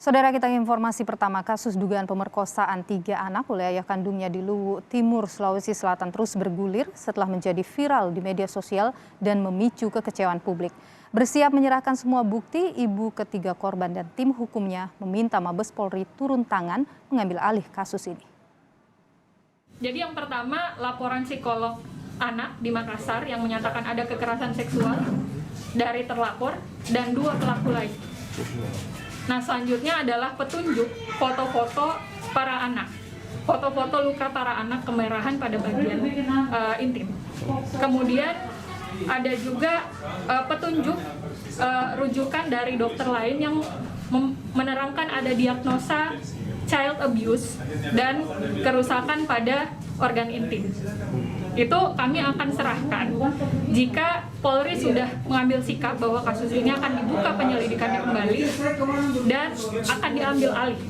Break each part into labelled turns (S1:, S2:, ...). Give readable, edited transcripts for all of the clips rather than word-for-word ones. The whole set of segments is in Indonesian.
S1: Saudara, kita informasi pertama, kasus dugaan pemerkosaan 3 anak oleh ayah kandungnya di Luwu Timur, Sulawesi Selatan terus bergulir setelah menjadi viral di media sosial dan memicu kekecewaan publik. Bersiap menyerahkan semua bukti, ibu ketiga korban dan tim hukumnya meminta Mabes Polri turun tangan mengambil alih kasus ini.
S2: Jadi yang pertama, laporan psikolog anak di Makassar yang menyatakan ada kekerasan seksual dari terlapor dan 2 pelaku lain. Nah, selanjutnya adalah petunjuk foto-foto para anak. Foto-foto luka para anak kemerahan pada bagian intim. Kemudian ada juga petunjuk rujukan dari dokter lain yang menerangkan ada diagnosa child abuse dan kerusakan pada organ intim. Itu kami akan serahkan jika Polri sudah mengambil sikap bahwa kasus ini akan dibuka penyelidikannya kembali dan akan diambil alih.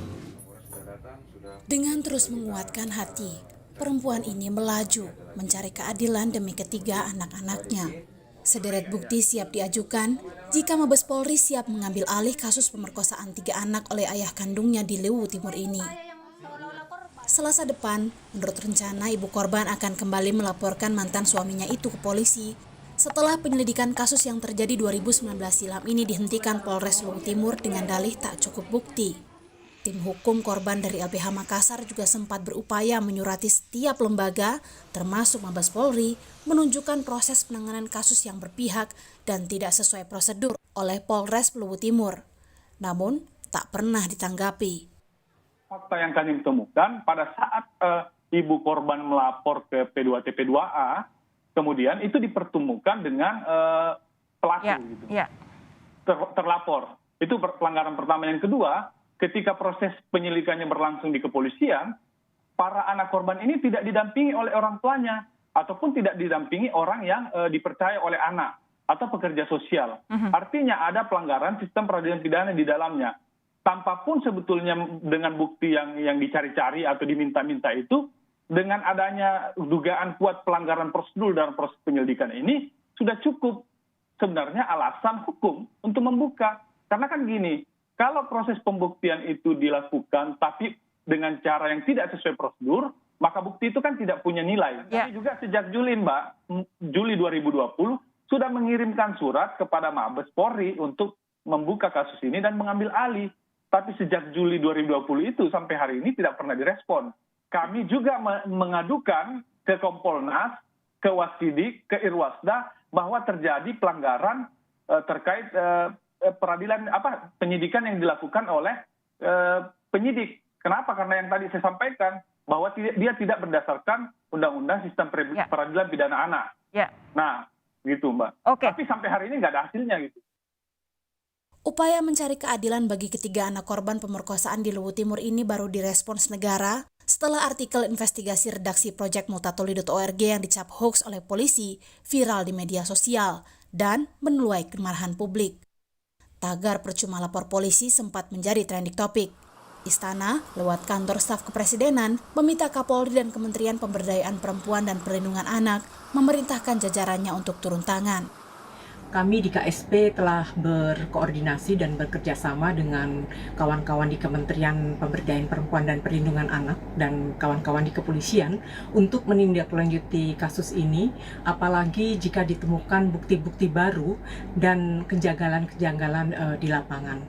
S3: Dengan terus menguatkan hati, perempuan ini melaju mencari keadilan demi ketiga anak-anaknya. Sederet bukti siap diajukan jika Mabes Polri siap mengambil alih kasus pemerkosaan 3 anak oleh ayah kandungnya di Luwu Timur ini. Selasa depan, menurut rencana ibu korban akan kembali melaporkan mantan suaminya itu ke polisi setelah penyelidikan kasus yang terjadi 2019 silam ini dihentikan Polres Luwu Timur dengan dalih tak cukup bukti. Tim hukum korban dari LBH Makassar juga sempat berupaya menyurati setiap lembaga, termasuk Mabes Polri, menunjukkan proses penanganan kasus yang berpihak dan tidak sesuai prosedur oleh Polres Luwu Timur. Namun, tak pernah ditanggapi.
S4: Fakta yang kami temukan pada saat ibu korban melapor ke P2TP2A, kemudian itu dipertemukan dengan pelaku, terlapor. Itu pelanggaran pertama. Yang kedua, ketika proses penyelidikannya berlangsung di kepolisian, para anak korban ini tidak didampingi oleh orang tuanya ataupun tidak didampingi orang yang dipercaya oleh anak atau pekerja sosial. Artinya ada pelanggaran sistem peradilan pidana di dalamnya. Tanpa pun sebetulnya dengan bukti yang dicari-cari atau diminta-minta itu, dengan adanya dugaan kuat pelanggaran prosedur dalam proses penyelidikan ini, sudah cukup sebenarnya alasan hukum untuk membuka. Karena kan gini, kalau proses pembuktian itu dilakukan tapi dengan cara yang tidak sesuai prosedur, maka bukti itu kan tidak punya nilai. Kami juga sejak Juli 2020 sudah mengirimkan surat kepada Mabes Polri untuk membuka kasus ini dan mengambil alih. Tapi sejak Juli 2020 itu sampai hari ini tidak pernah direspon. Kami juga mengadukan ke Kompolnas, ke Wasidik, ke Irwasda bahwa terjadi pelanggaran terkait peradilan penyidikan yang dilakukan oleh penyidik. Kenapa? Karena yang tadi saya sampaikan bahwa dia tidak berdasarkan undang-undang sistem peradilan pidana anak. Nah, gitu Mbak. Tapi sampai hari ini nggak ada hasilnya gitu.
S3: Upaya mencari keadilan bagi ketiga anak korban pemerkosaan di Luwu Timur ini baru direspons negara setelah artikel investigasi redaksi Project Multatuli.org yang dicap hoax oleh polisi viral di media sosial dan menuai kemarahan publik. Tagar percuma lapor polisi sempat menjadi trending topik. Istana, lewat kantor staf kepresidenan, meminta Kapolri dan Kementerian Pemberdayaan Perempuan dan Perlindungan Anak memerintahkan jajarannya untuk turun tangan.
S5: Kami di KSP telah berkoordinasi dan bekerja sama dengan kawan-kawan di Kementerian Pemberdayaan Perempuan dan Perlindungan Anak dan kawan-kawan di kepolisian untuk menindaklanjuti kasus ini, apalagi jika ditemukan bukti-bukti baru dan kejanggalan-kejanggalan di lapangan.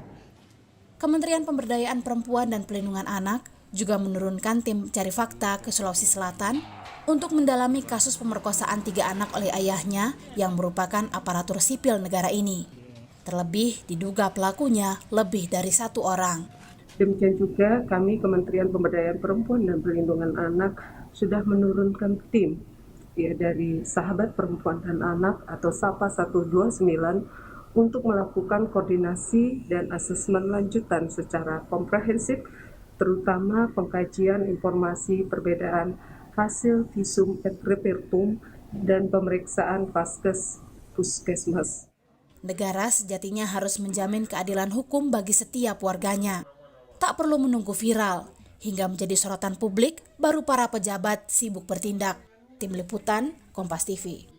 S3: Kementerian Pemberdayaan Perempuan dan Perlindungan Anak juga menurunkan tim cari fakta ke Sulawesi Selatan untuk mendalami kasus pemerkosaan 3 anak oleh ayahnya yang merupakan aparatur sipil negara ini. Terlebih diduga pelakunya lebih dari 1 orang.
S6: Demikian juga kami Kementerian Pemberdayaan Perempuan dan Perlindungan Anak sudah menurunkan tim dari Sahabat Perempuan dan Anak atau SAPA 129 untuk melakukan koordinasi dan asesmen lanjutan secara komprehensif, terutama pengkajian informasi perbedaan hasil visum et repertum dan pemeriksaan puskesmas.
S3: Negara sejatinya harus menjamin keadilan hukum bagi setiap warganya. Tak perlu menunggu viral hingga menjadi sorotan publik baru para pejabat sibuk bertindak. Tim Liputan, Kompas TV.